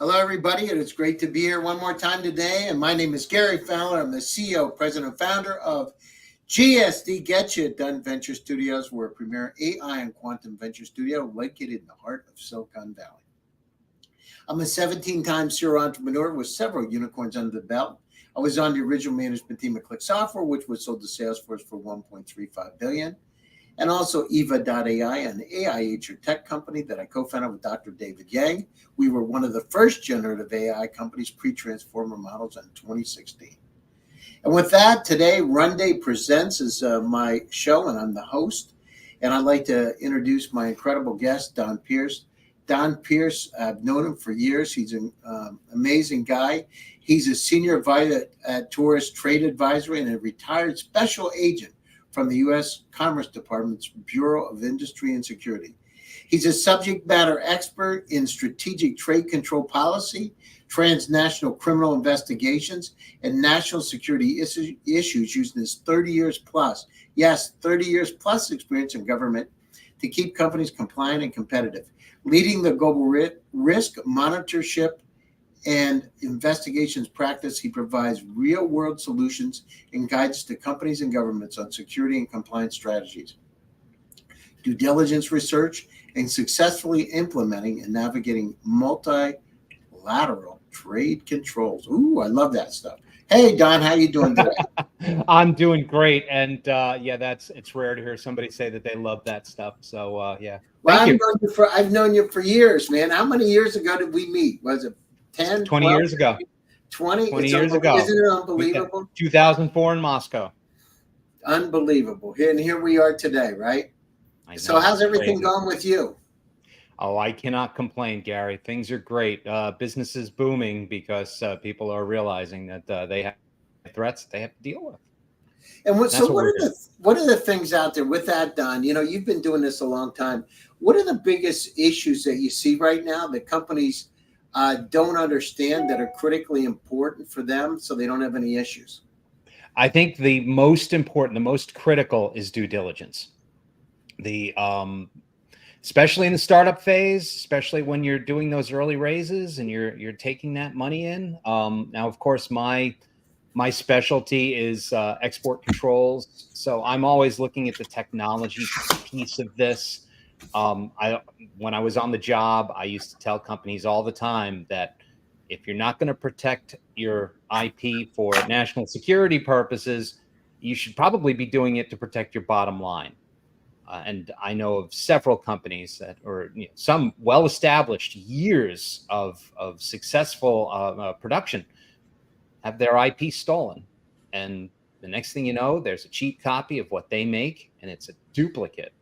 Hello, everybody, and it's great to be here one more time today. And my name is Gary Fowler. I'm the CEO, president, and founder of GSD Get You Done Venture Studios. We're a premier AI and quantum venture studio located in the heart of Silicon Valley. I'm a 17-time serial entrepreneur with several unicorns under the belt. I was on the original management team at Click Software, which was sold to Salesforce for $1.35 billion. And also Eva.ai, an AI agent tech company that I co-founded with Dr. David Yang. We were one of the first generative AI companies pre-transformer models in 2016. And with that, today, Runday Presents is my show, and I'm the host. And I'd like to introduce my incredible guest, Don Pearce. Don Pearce, I've known him for years. He's an amazing guy. He's a senior advisor at Torres Trade Advisory and a retired special agent from the U.S. Commerce Department's Bureau of Industry and Security. He's a subject matter expert in strategic trade control policy, transnational criminal investigations, and national security issues using his 30 years plus, yes, 30 years plus experience in government to keep companies compliant and competitive. Leading the global risk monitorship and investigations practice, he provides real-world solutions and guides to companies and governments on security and compliance strategies, due diligence research, and successfully implementing and navigating multilateral trade controls. Ooh, I love that stuff. Hey, Don, how you doing today? I'm doing great, and it's rare to hear somebody say that they love that stuff. So yeah, well, I've known you for years, man. How many years ago did we meet? Was it 10, 20 years ago. 20 years ago. Isn't it unbelievable? 2004 in Moscow. Unbelievable. And here we are today, right? So how's everything going with you? Oh, I cannot complain, Gary. Things are great. Business is booming because people are realizing that they have threats they have to deal with. And what are the things out there with that, Don? You know, you've been doing this a long time. What are the biggest issues that you see right now that companies don't understand that are critically important for them so they don't have any issues? I think the most important, the most critical is due diligence. Especially in the startup phase, especially when you're doing those early raises and you're taking that money in. Now, of course, my specialty is export controls. So I'm always looking at the technology piece of this. When I was on the job, I used to tell companies all the time that if you're not going to protect your IP for national security purposes, you should probably be doing it to protect your bottom line. And I know of several companies that, or some well-established years of successful production, have their IP stolen. And the next thing you know, there's a cheap copy of what they make, and it's a duplicate.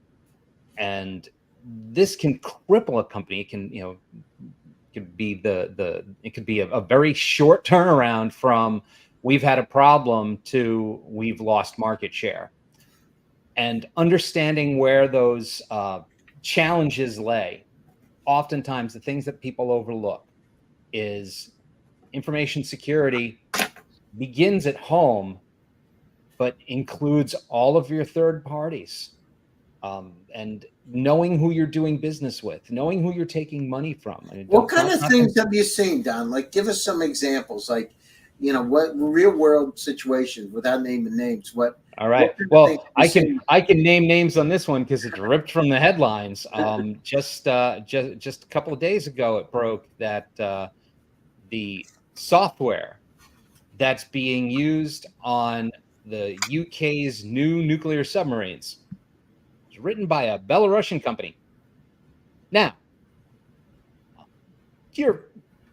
And this can cripple a company. It can, could be it could be a very short turnaround from we've had a problem to we've lost market share. And understanding where those challenges lay, oftentimes the things that people overlook is information security begins at home, but includes all of your third parties. And knowing who you're doing business with, knowing who you're taking money from. I mean, what kind of things have you seen, Don? Like, give us some examples. Like, what real world situations without naming names? What? All right. Well, I can name names on this one because it's ripped from the headlines. Just a couple of days ago, it broke that the software that's being used on the UK's new nuclear submarines is written by a Belarusian company. Now, you're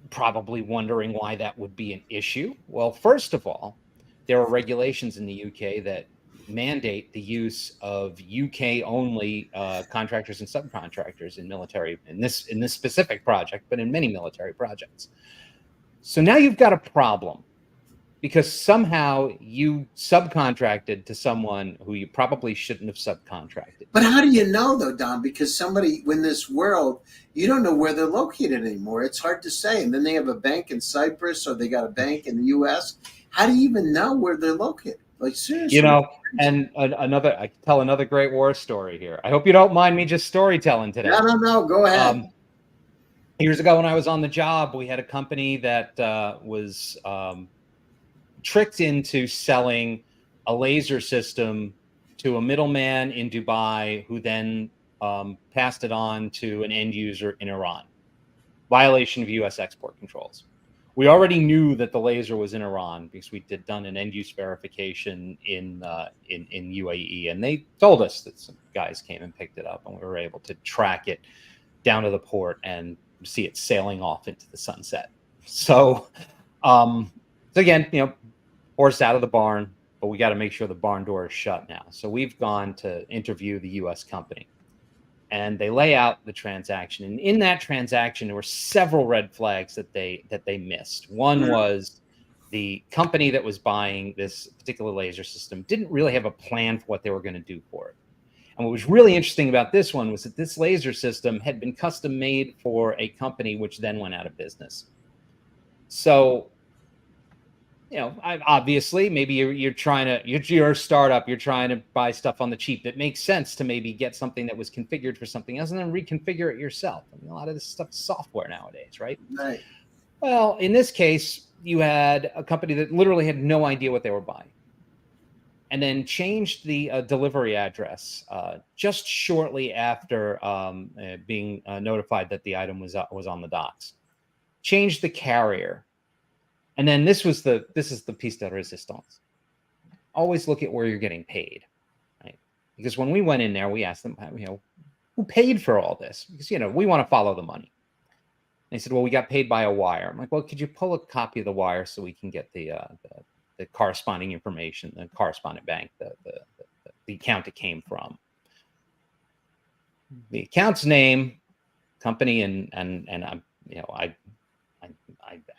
probably wondering why that would be an issue. Well, first of all, there are regulations in the UK that mandate the use of UK only contractors and subcontractors in military, in this specific project, but in many military projects. So now you've got a problem because somehow you subcontracted to someone who you probably shouldn't have subcontracted. But how do you know, though, Don? Because somebody in this world, you don't know where they're located anymore. It's hard to say. And then they have a bank in Cyprus or they got a bank in the U.S. How do you even know where they're located? Like, seriously. And I can tell another great war story here. I hope you don't mind me just storytelling today. No. Go ahead. Years ago when I was on the job, we had a company that was tricked into selling a laser system to a middleman in Dubai, who then passed it on to an end user in Iran. Violation of U.S. export controls. We already knew that the laser was in Iran because we had done an end use verification in UAE, and they told us that some guys came and picked it up, and we were able to track it down to the port and see it sailing off into the sunset. So, so again, horse out of the barn, but we got to make sure the barn door is shut now. So we've gone to interview the U.S. company, and they lay out the transaction. And in that transaction, there were several red flags that they missed. One was the company that was buying this particular laser system didn't really have a plan for what they were going to do for it. And what was really interesting about this one was that this laser system had been custom made for a company which then went out of business. So, obviously, maybe you're a startup, you're trying to buy stuff on the cheap. That makes sense to maybe get something that was configured for something else and then reconfigure it yourself. I mean, a lot of this stuff is software nowadays, right? Right. Well, in this case, you had a company that literally had no idea what they were buying, and then changed the delivery address just shortly after being notified that the item was on the docks. Changed the carrier. And then this is the piece de resistance. Always look at where you're getting paid, right? Because when we went in there, we asked them, who paid for all this? Because, we want to follow the money. And they said, well, we got paid by a wire. I'm like, well, could you pull a copy of the wire so we can get the corresponding information, the correspondent bank, the account it came from, the account's name, company, and I'm,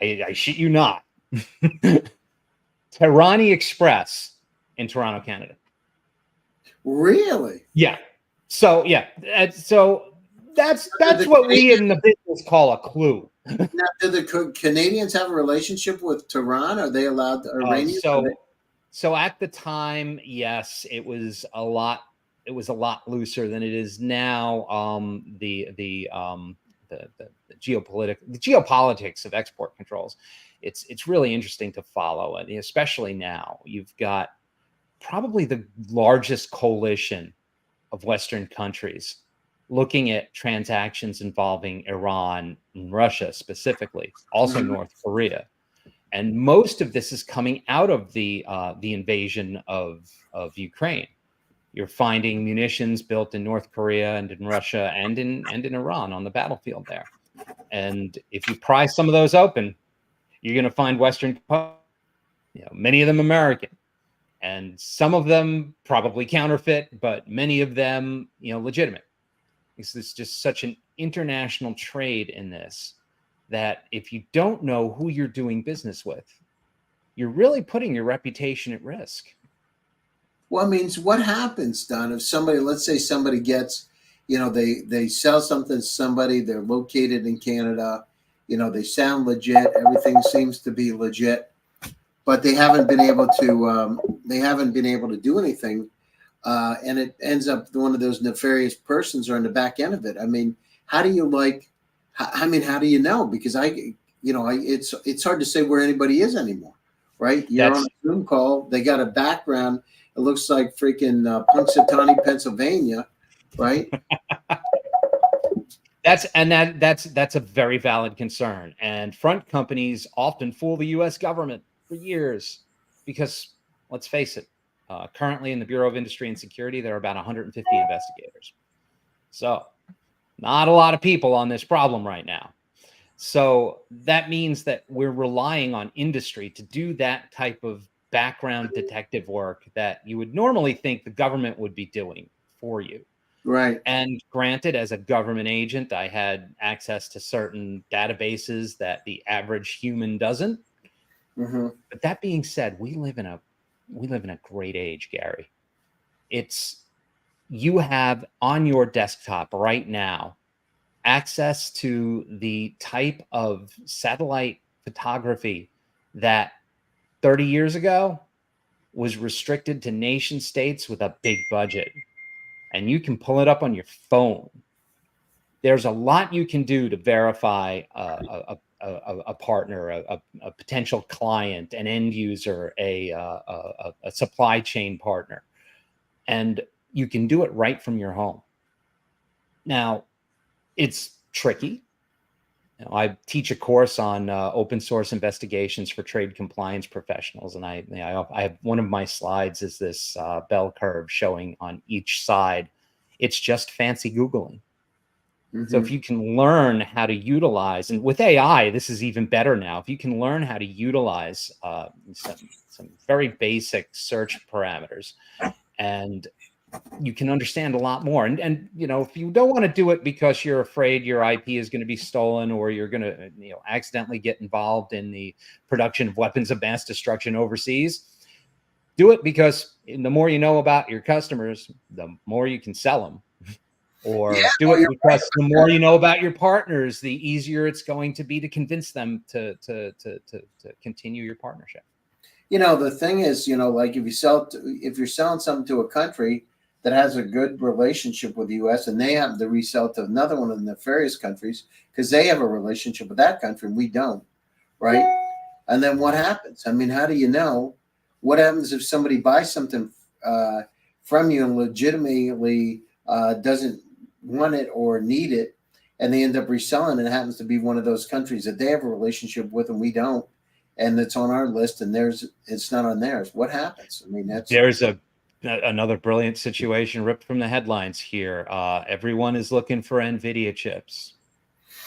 I shit you not, Terrani Express in Toronto, Canada. Really? Yeah. So so that's what we in the business call a clue. Now, do the Canadians have a relationship with Tehran? Are they allowed to Iranians? So at the time, yes, it was a lot looser than it is now. The geopolitics of export controls, it's really interesting to follow, and especially now you've got probably the largest coalition of Western countries looking at transactions involving Iran and Russia specifically, also North Korea. And most of this is coming out of the invasion of Ukraine. You're finding munitions built in North Korea and in Russia and in Iran on the battlefield there. And if you pry some of those open, you're going to find Western, many of them American, and some of them probably counterfeit, but many of them, legitimate. Because there's just such an international trade in this that if you don't know who you're doing business with, you're really putting your reputation at risk. Well, I mean, what happens, Don, if somebody, let's say somebody gets, they sell something to somebody, they're located in Canada, they sound legit, everything seems to be legit, but they haven't been able to do anything, and it ends up one of those nefarious persons are on the back end of it. I mean, how do you know? Because it's hard to say where anybody is anymore, right? You're on a Zoom call, they got a background. It looks like freaking Punxsutawney, Pennsylvania, right? That's a very valid concern. And front companies often fool the U.S. government for years because, let's face it, currently in the Bureau of Industry and Security, there are about 150 investigators. So not a lot of people on this problem right now. So that means that we're relying on industry to do that type of background detective work that you would normally think the government would be doing for you. Right. And granted, as a government agent, I had access to certain databases that the average human doesn't. Mm-hmm. But that being said, we live in a great age, Gary. You have on your desktop right now access to the type of satellite photography that 30 years ago was restricted to nation states with a big budget. And you can pull it up on your phone. there's a lot you can do to verify a partner, a potential client, an end user, a supply chain partner, and you can do it right from your home. Now, it's tricky. I teach a course on open source investigations for trade compliance professionals, and I have one of my slides is this bell curve showing on each side. It's just fancy Googling. So if you can learn how to utilize, and with AI, this is even better now. If you can learn how to utilize some very basic search parameters, and you can understand a lot more. And if you don't want to do it because you're afraid your IP is going to be stolen, or you're going to accidentally get involved in the production of weapons of mass destruction overseas, do it because the more you know about your customers, the more you can sell them. Or do it because the more you know about your partners, the easier it's going to be to convince them to continue your partnership. The thing is, like if you're selling something to a country that has a good relationship with the U.S. and they happen to resell to another one of the nefarious countries because they have a relationship with that country and we don't, right? And then what happens? I mean, how do you know? What happens if somebody buys something from you and legitimately doesn't want it or need it, and they end up reselling it? It happens to be one of those countries that they have a relationship with and we don't, and it's on our list and it's not on theirs. What happens? I mean, there's another brilliant situation ripped from the headlines here. Everyone is looking for NVIDIA chips.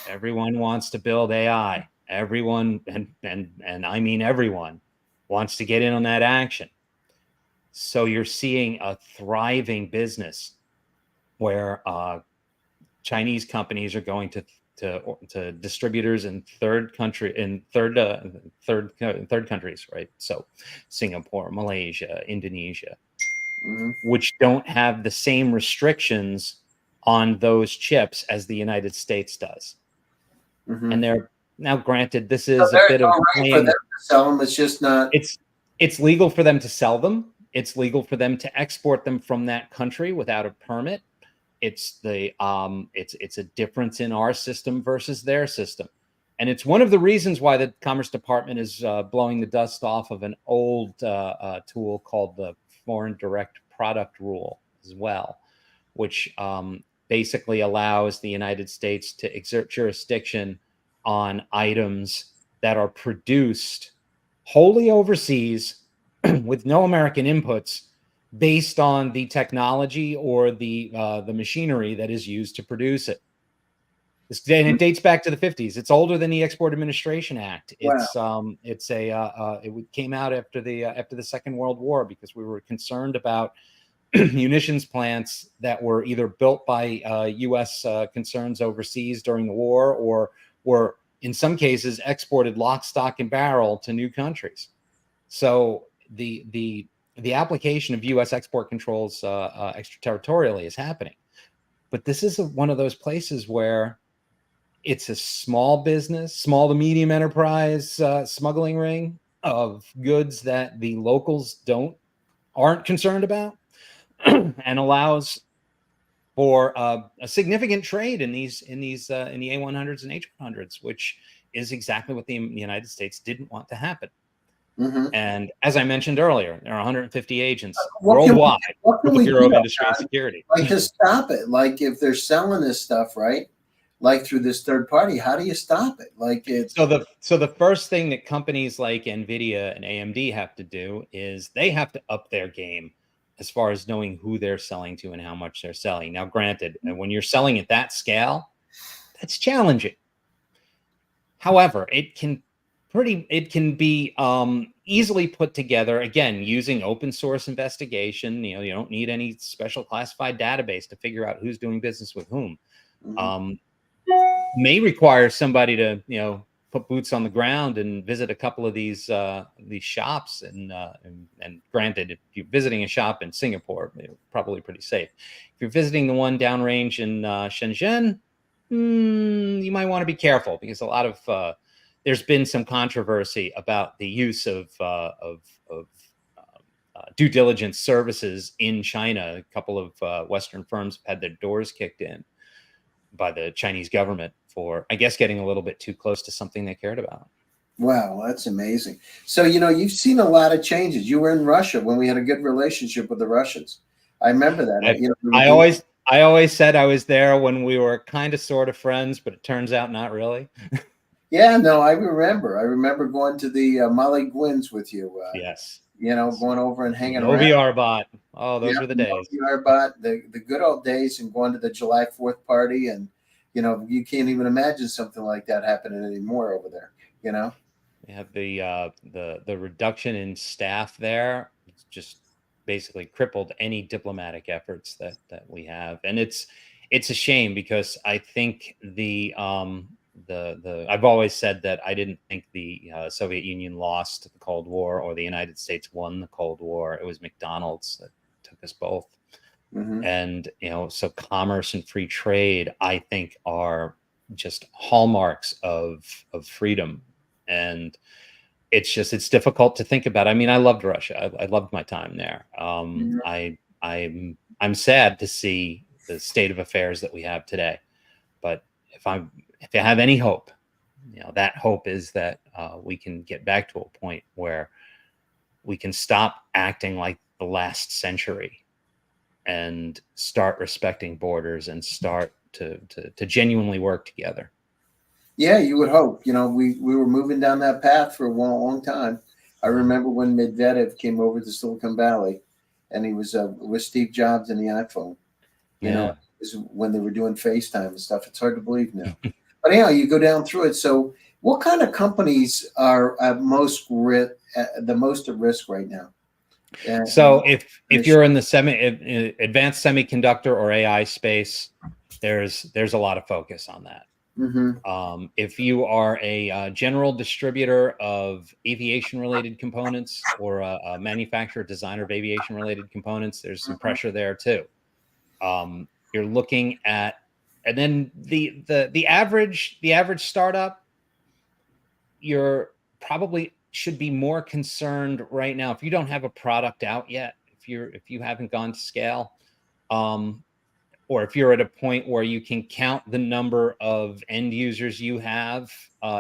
Everyone wants to build AI. Everyone, and I mean everyone, wants to get in on that action. So you're seeing a thriving business where Chinese companies are going to distributors in third countries, right? So Singapore, Malaysia, Indonesia, which don't have the same restrictions on those chips as the United States does. And they're now, granted, this is a bit of right for them to sell them. It's just not. It's legal for them to sell them. It's legal for them to export them from that country without a permit. It's a difference in our system versus their system. And it's one of the reasons why the Commerce Department is blowing the dust off of an old tool called the Foreign Direct Product Rule as well, which basically allows the United States to exert jurisdiction on items that are produced wholly overseas with no American inputs, based on the technology or the machinery that is used to produce it. And it dates back to the 50s. It's older than the Export Administration Act. Wow. It came out after the Second World War because we were concerned about munitions plants that were either built by U.S. concerns overseas during the war, or were in some cases exported lock, stock, and barrel to new countries. So the application of U.S. export controls extraterritorially is happening. But this is one of those places where it's a small business, small to medium enterprise smuggling ring of goods that the locals aren't concerned about, and allows for a significant trade in the A100s and H100s, which is exactly what the United States didn't want to happen. And as I mentioned earlier, there are 150 agents worldwide with the Bureau of Industry and Security. Like, to stop it, like if they're selling this stuff, right, like through this third party, how do you stop it? Like so the first thing that companies like NVIDIA and AMD have to do is they have to up their game as far as knowing who they're selling to and how much they're selling. Now, granted, when you're selling at that scale, that's challenging. However, it can be easily put together, again, using open source investigation. You don't need any special classified database to figure out who's doing business with whom. May require somebody to put boots on the ground and visit a couple of these shops. And granted, if you're visiting a shop in Singapore, probably pretty safe. If you're visiting the one downrange in Shenzhen, you might want to be careful, because a lot of there's been some controversy about the use of due diligence services in China. A couple of Western firms have had their doors kicked in. by the Chinese government for, I guess, getting a little bit too close to something they cared about. Wow, that's amazing. So, you've seen a lot of changes. You were in Russia when we had a good relationship with the Russians. I remember that. We were I doing. always I always said I was there when we were kind of sort of friends, but it turns out not really. Yeah, no, I remember. I remember going to the Molly Gwynns with you. Yes. Going over and hanging around. Novi Arbot. Oh, Yeah, those were the days. the good old days, and going to the July 4th party, and you can't even imagine something like that happening anymore over there. We have the reduction in staff there. It's just basically crippled any diplomatic efforts that we have, and it's a shame because I think the I've always said that I didn't think the Soviet Union lost the Cold War or the United States won the Cold War. It was McDonald's that took us both. Mm-hmm. And so commerce and free trade, I think, are just hallmarks of freedom. And it's difficult to think about. I mean, I loved Russia. I loved my time there. I'm sad to see the state of affairs that we have today. But if I have any hope, that hope is that we can get back to a point where we can stop acting like the last century and start respecting borders and start to genuinely work together. Yeah, you would hope. We were moving down that path for a long time. I remember when Medvedev came over to Silicon Valley, and he was with Steve Jobs and the iPhone. Is when they were doing FaceTime and stuff. It's hard to believe now. But anyhow, you go down through it. So, what kind of companies are the most at risk right now? So if you're in the advanced semiconductor or AI space, there's a lot of focus on that. Mm-hmm. If you are a general distributor of aviation related components or a manufacturer designer of aviation related components, there's some pressure there too. You're looking at, and then the average startup, you're probably should be more concerned right now if you don't have a product out yet, if you haven't gone to scale, or if you're at a point where you can count the number of end users you have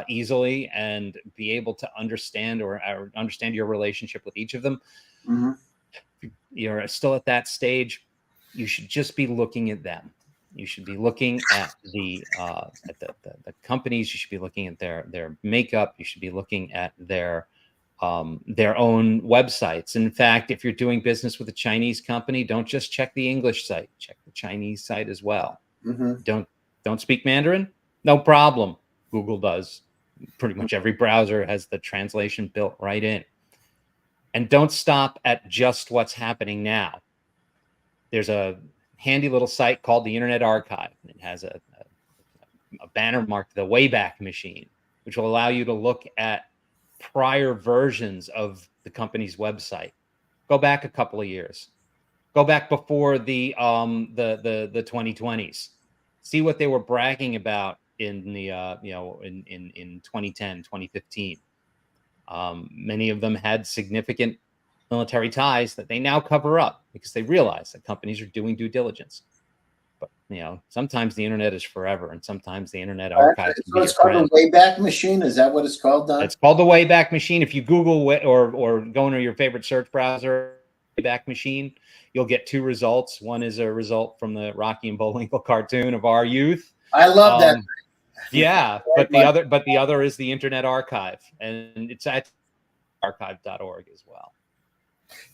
easily and be able to understand or understand your relationship with each of them. Mm-hmm. If you're still at that stage, you should just be looking at them. You should be looking at the companies. You should be looking at their makeup. You should be looking at their own websites. In fact, if you're doing business with a Chinese company, don't just check the English site. Check the Chinese site as well. Mm-hmm. Don't speak Mandarin? No problem. Google does. Pretty much every browser has the translation built right in. And don't stop at just what's happening now. There's a handy little site called the Internet Archive. It has a banner marked the Wayback Machine, which will allow you to look at prior versions of the company's website. Go back a couple of years. Go back before the 2020s. See what they were bragging about in the in 2010, 2015. Many of them had significant military ties that they now cover up because they realize that companies are doing due diligence. But sometimes the internet is forever, and sometimes the Internet Archive. So it's called the Wayback Machine. Is that what it's called, Don? It's called the Wayback Machine. If you Google or go into your favorite search browser, Wayback Machine, you'll get two results. One is a result from the Rocky and Bullwinkle cartoon of our youth. I love that. Yeah, but the other is the Internet Archive, and it's at archive.org as well.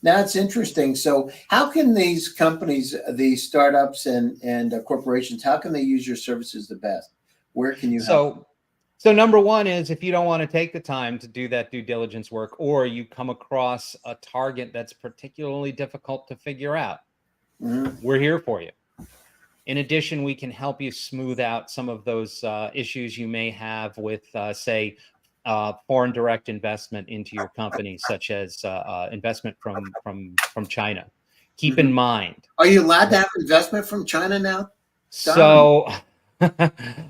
Now it's interesting. So how can these companies, these startups and corporations, how can they use your services the best? Where can you help? So number one is if you don't want to take the time to do that due diligence work, or you come across a target that's particularly difficult to figure out, we're here for you. In addition, we can help you smooth out some of those issues you may have with, say, foreign direct investment into your company, such as investment from China. Keep in mind. Are you allowed to have investment from China now? So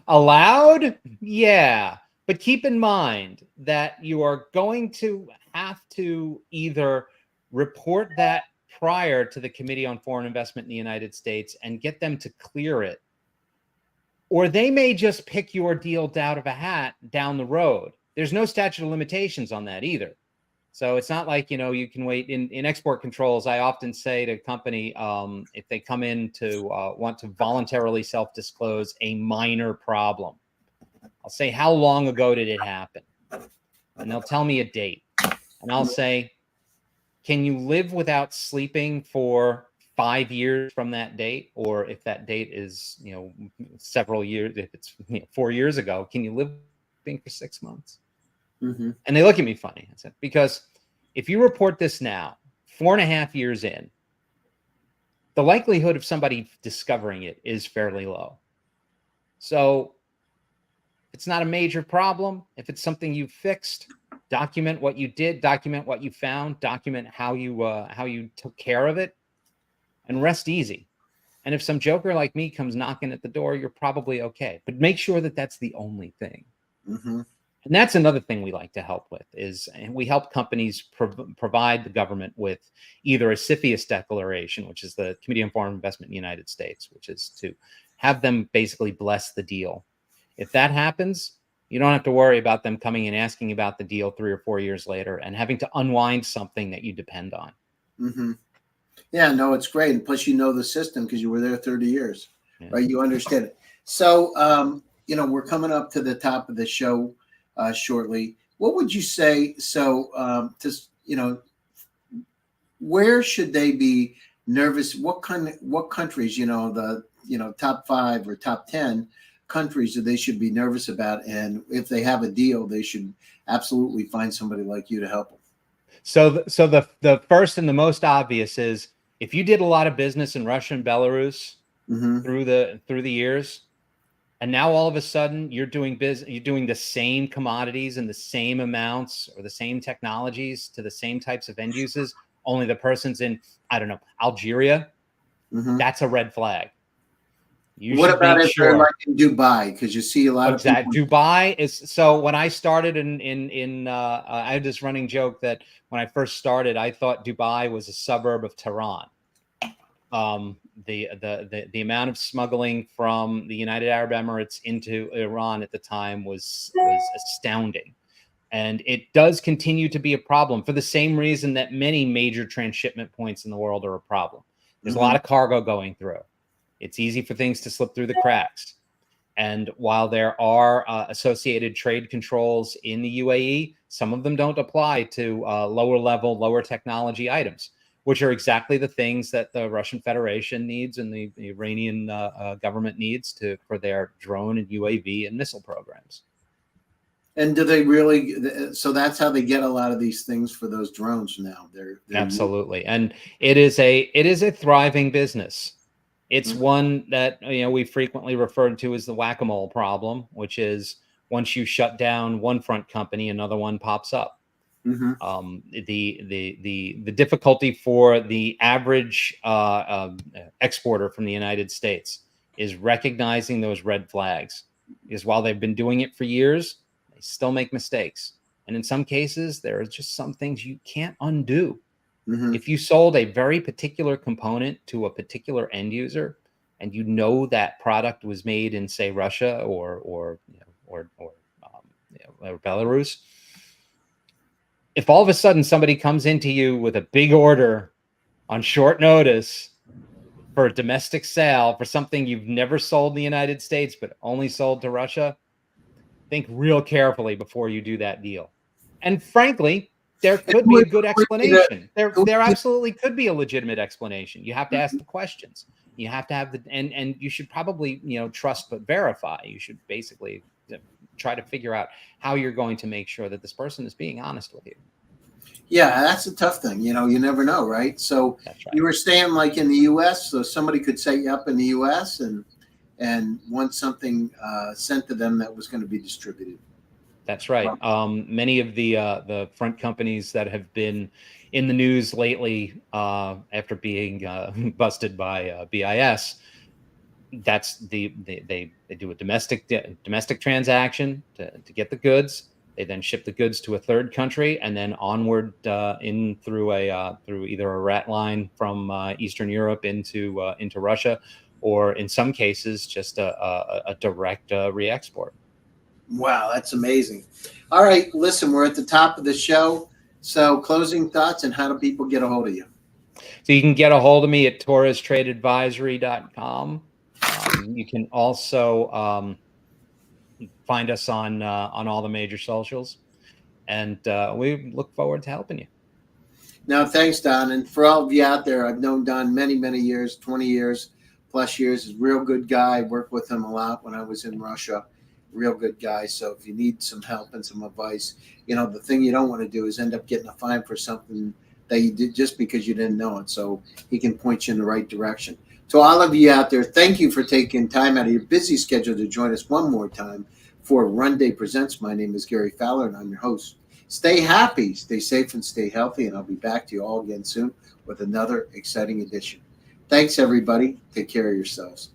allowed? Yeah. But keep in mind that you are going to have to either report that prior to the Committee on Foreign Investment in the United States and get them to clear it or they may just pick your deal out of a hat down the road. There's no statute of limitations on that either. So it's not like, you can wait. In export controls, I often say to a company, if they come in to want to voluntarily self-disclose a minor problem, I'll say, how long ago did it happen? And they'll tell me a date. And I'll say, can you live without sleeping for 5 years from that date? Or if that date is, several years, if it's 4 years ago, can you live for 6 months? Mm-hmm. And they look at me funny. I said, because if you report this now, 4.5 years in, the likelihood of somebody discovering it is fairly low. So it's not a major problem. If it's something you fixed, document what you did, document what you found, document how you took care of it, and rest easy. And if some joker like me comes knocking at the door, you're probably okay. But make sure that that's the only thing. Mm-hmm. And that's another thing we like to help with, is we help companies provide the government with either a CFIUS declaration, which is the Committee on Foreign Investment in the United States, which is to have them basically bless the deal. If that happens, you don't have to worry about them coming and asking about the deal 3 or 4 years later and having to unwind something that you depend on. Mm-hmm. Yeah, no, it's great. And plus, the system because you were there 30 years, right? You understand it. So, we're coming up to the top of the show shortly. What would you say? So, where should they be nervous? What countries? The top 5 or top 10 countries that they should be nervous about, and if they have a deal, they should absolutely find somebody like you to help them. So the first and the most obvious is, if you did a lot of business in Russia and Belarus through the years, and now all of a sudden you're doing the same commodities and the same amounts or the same technologies to the same types of end users, only the person's in, I don't know, Algeria, that's a red flag. What about if they're like in Dubai? Because you see a lot of people. Dubai is, so when I started I had this running joke that when I first started, I thought Dubai was a suburb of Tehran. The amount of smuggling from the United Arab Emirates into Iran at the time was astounding. And it does continue to be a problem for the same reason that many major transshipment points in the world are a problem. There's a lot of cargo going through. It's easy for things to slip through the cracks. And while there are associated trade controls in the UAE, some of them don't apply to lower level, lower technology items, which are exactly the things that the Russian Federation needs and the Iranian government needs for their drone and UAV and missile programs. And do they really? So that's how they get a lot of these things for those drones now. They're absolutely, and it is a thriving business. It's one that we frequently referred to as the whack-a-mole problem, which is once you shut down one front company, another one pops up. The difficulty for the average exporter from the United States is recognizing those red flags, because while they've been doing it for years, they still make mistakes. And in some cases, there are just some things you can't undo. If you sold a very particular component to a particular end user, and that product was made in, say, Russia or Belarus, if all of a sudden somebody comes into you with a big order on short notice for a domestic sale for something you've never sold in the United States but only sold to Russia, think real carefully before you do that deal. And frankly, there could be a good explanation. There absolutely could be a legitimate explanation. You have to ask the questions. You have to have and you should probably, trust but verify. You should basically try to figure out how you're going to make sure that this person is being honest with you. Yeah, that's a tough thing. You never know, right? So you were staying like in the U.S., so somebody could set you up in the U.S. and want something sent to them that was going to be distributed. That's right. Many of the front companies that have been in the news lately after being busted by BIS, that's they do a domestic transaction to get the goods. They then ship the goods to a third country and then onward through either a rat line from Eastern Europe into Russia, or in some cases, just a direct re-export. Wow, that's amazing. All right, listen, we're at the top of the show. So closing thoughts, and how do people get a hold of you? So you can get a hold of me at torrestradeadvisory.com. You can also find us on all the major socials, and we look forward to helping you. Now, thanks, Don. And for all of you out there, I've known Don many, many years, 20 years plus years. He's a real good guy. Worked with him a lot when I was in Russia. Real good guy. So if you need some help and some advice, the thing you don't want to do is end up getting a fine for something that you did just because you didn't know it. So he can point you in the right direction. To all of you out there, thank you for taking time out of your busy schedule to join us one more time for Runday Presents. My name is Gary Fowler, and I'm your host. Stay happy, stay safe, and stay healthy. And I'll be back to you all again soon with another exciting edition. Thanks, everybody. Take care of yourselves.